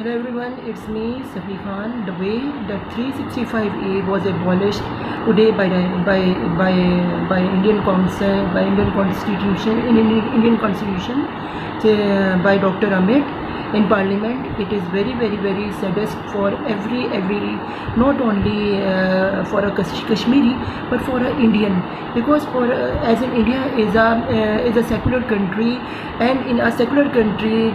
Hello everyone, it's me Safi Khan. The way that 365A was abolished today by Indian Council, by Indian Constitution, in Indian Constitution, by Dr. Amit in Parliament, it is very saddest for every not only for a Kashmiri but for an Indian, because for as in India is a secular country, and in a secular country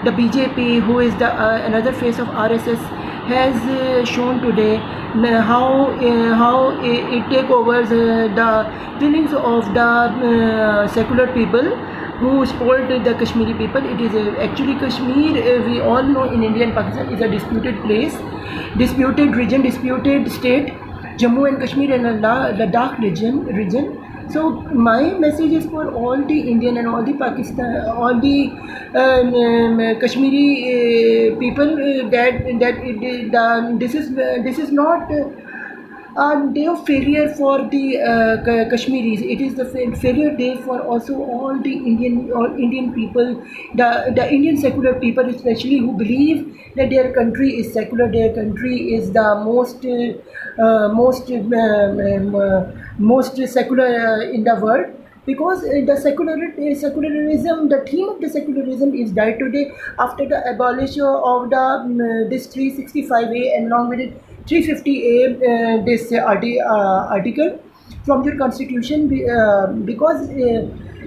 the BJP, who is the another face of RSS, has shown today how it take over the feelings of the secular people who spoiled the Kashmiri people. It is actually Kashmir, we all know in India and Pakistan, is a disputed place, disputed region, disputed state. Jammu and Kashmir and Ladakh region. So my message is for all the Indian and all the Pakistan, all the Kashmiri people, this is not a day of failure for the Kashmiris. It is the failure day for also all the Indian people, the Indian secular people especially, who believe that their country is secular, their country is the most secular in the world. Because the secularism, the theme of the secularism is died today after the abolition of the this 365A, and along with it 350A, this article from the constitution, because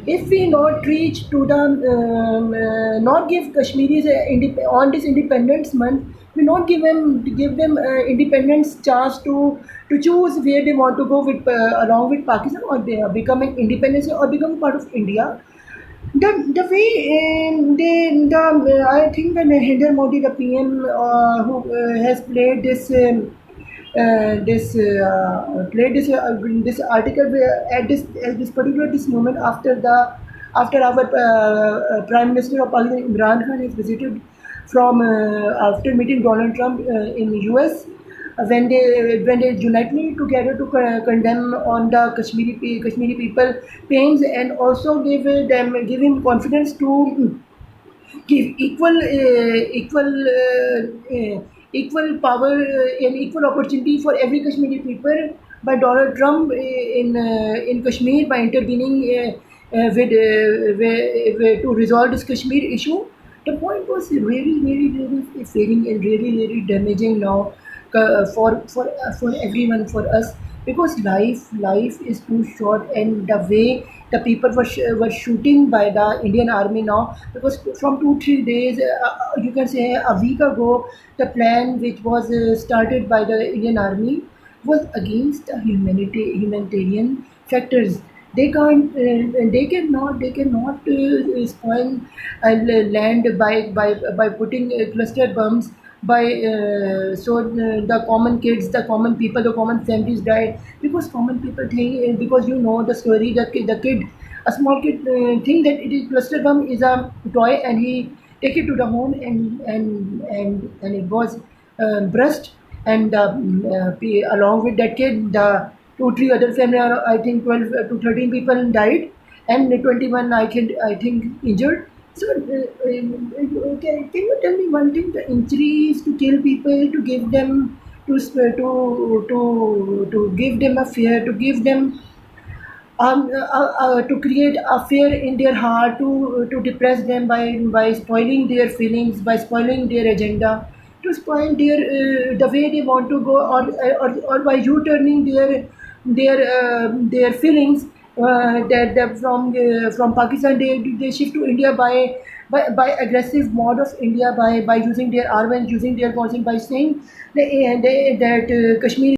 if we not reach to the not give Kashmiris on this independence month, we not give them independence chance to choose where they want to go with along with Pakistan, or they are becoming independence or becoming part of India. The way I think that Narendra Modi, the PM, who has played this article at this particular this moment, after our Prime Minister of Pakistan Imran Khan has visited from after meeting Donald Trump in US, when they unitedly together to condemn on the Kashmiri people pains, and also give him confidence to give equal power and equal opportunity for every Kashmiri people by Donald Trump in Kashmir, by intervening to resolve this Kashmir issue. The point was really failing and really damaging now for everyone, for us, because life is too short. And the way the people were shooting by the Indian army now, because from 2-3 days, you can say a week ago, the plan which was started by the Indian army was against the humanitarian factors. They cannot spoil land by putting cluster bombs, by the common kids, the common people, the common families died, because common people think, because you know the story, the kid, a small kid, think that it is cluster bomb is a toy, and he take it to the home, and it was burst, and along with that kid, the 2-3 other family, I think 12 to 13 people died, and 21 I think injured. So can you tell me one thing? The injuries to kill people, to give them to give them a fear, to give them to create a fear in their heart, to depress them by spoiling their feelings, by spoiling their agenda, to spoil the way they want to go, or by U-turning their feelings, that from Pakistan they shift to India by aggressive mode of India, by using their army and using their consent, by saying that Kashmir